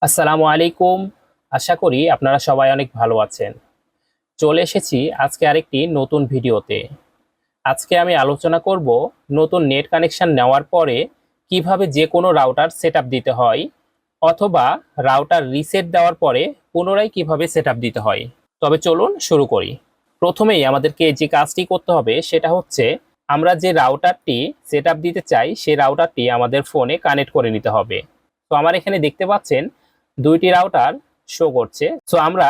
আসসালামু আলাইকুম। আশা করি আপনারা সবাই অনেক ভালো আছেন। চলে এসেছি আজকে আরেকটি নতুন ভিডিওতে। আজকে আমি আলোচনা করব নতুন নেট কানেকশন নেওয়ার পরে কিভাবে যে কোনো রাউটার সেটআপ দিতে হয়, অথবা রাউটার রিসেট দেওয়ার পরে পুনরায় কিভাবে সেটআপ দিতে হয়। তবে চলুন শুরু করি। প্রথমেই আমাদেরকে যে কাজটি করতে হবে সেটা হচ্ছে, আমরা যে রাউটারটি সেটআপ দিতে চাই সেই রাউটারটি আমাদের ফোনে কানেক্ট করে নিতে হবে। তো আমার এখানে দেখতে পাচ্ছেন দুইটি রাউটার শো করছে। সো আমরা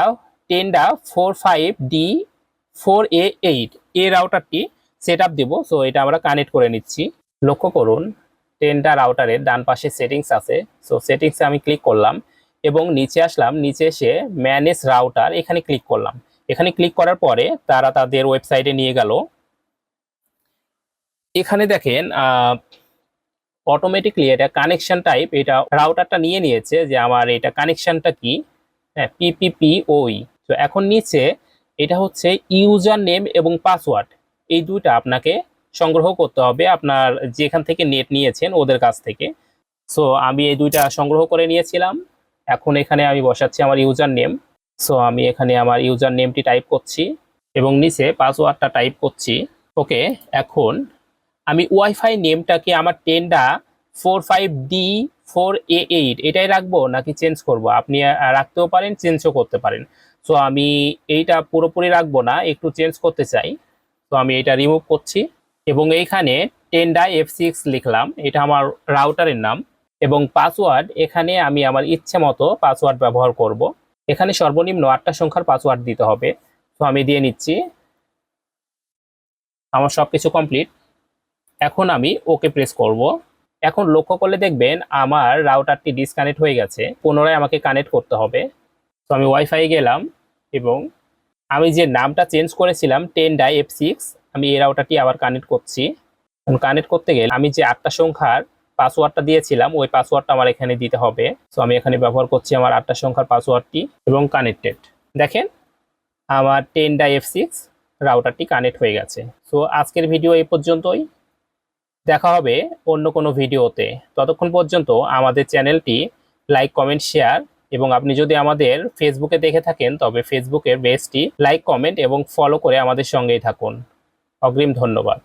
টেন্ডা 45D4A8 এই রাউটারটি সেট আপ দেবো। সো এটা আমরা কানেক্ট করে নিচ্ছি। লক্ষ্য করুন, টেন্ডা রাউটারের ডান পাশে সেটিংস আছে। সো সেটিংসে আমি ক্লিক করলাম এবং নিচে আসলাম। নিচে এসে ম্যানেজ রাউটার এখানে ক্লিক করলাম। এখানে ক্লিক করার পরে তারা তাদের ওয়েবসাইটে নিয়ে গেল। এখানে দেখেন অটোমেটিকলি এটা কানেকশন টাইপ, এটা রাউটারটা নিয়ে নিয়েছে যে আমার এটা কানেকশনটা কি। হ্যাঁ, পিপিপিওই। তো এখন নিচে এটা হচ্ছে ইউজার নেম এবং পাসওয়ার্ড, এই দুইটা আপনাকে সংগ্রহ করতে হবে আপনার যেখান থেকে নেট নিয়েছেন ওদের কাছ থেকে। সো আমি এই দুইটা সংগ্রহ করে নিয়েছিলাম। এখন এখানে আমি বসাচ্ছি আমার ইউজার নেম। সো আমি এখানে আমার ইউজার নেমটি টাইপ করছি এবং নিচে পাসওয়ার্ডটা টাইপ করছি। ওকে, এখন আমি ওয়াইফাই নেমটাকে আমার টেন্ডা 45D4A8 এটাই রাখবো নাকি চেঞ্জ করব? আপনি রাখতেও পারেন, চেঞ্জও করতে পারেন। সো আমি এইটা পুরোপুরি রাখবো না, একটু চেঞ্জ করতে চাই। তো আমি এটা রিমুভ করছি এবং এইখানে টেন্ডা F6 লিখলাম, এটা আমার রাউটারের নাম। এবং পাসওয়ার্ড এখানে আমি আমার ইচ্ছে মতো পাসওয়ার্ড ব্যবহার করব। এখানে সর্বনিম্ন 8টা সংখ্যার পাসওয়ার্ড দিতে হবে। তো আমি দিয়ে নিচ্ছি। আমার সবকিছু কমপ্লিট। এখন আমি ওকে প্রেস করব। এখন লক্ষ্য করলে দেখবেন আমার রাউটারটি ডিসকানেক্ট হয়ে গেছে, পুনরায় আমাকে কানেক্ট করতে হবে। তো আমি ওয়াইফাই গেলাম এবং আমি যে নামটা চেঞ্জ করেছিলাম টেন্ডা F6, আমি এই রাউটারটি আবার কানেক্ট করছি। কানেক্ট করতে গেলে আমি যে 8টা সংখ্যার পাসওয়ার্ডটা দিয়েছিলাম ওই পাসওয়ার্ডটা আমার এখানে দিতে হবে। তো আমি এখানে ব্যবহার করছি আমার 8টা সংখ্যার পাসওয়ার্ডটি এবং কানেক্টেড। দেখেন আমার টেন্ডা F6 রাউটারটি কানেক্ট হয়ে গেছে। সো আজকের ভিডিও এই পর্যন্তই। দেখা হবে অন্য কোনো ভিডিওতে। ততক্ষণ পর্যন্ত আমাদের চ্যানেলটি লাইক, কমেন্ট, শেয়ার, এবং আপনি যদি আমাদের ফেসবুকে দেখে থাকেন তবে ফেসবুকের পেজটি লাইক, কমেন্ট এবং ফলো করে আমাদের সঙ্গেই থাকুন। অগ্রিম ধন্যবাদ।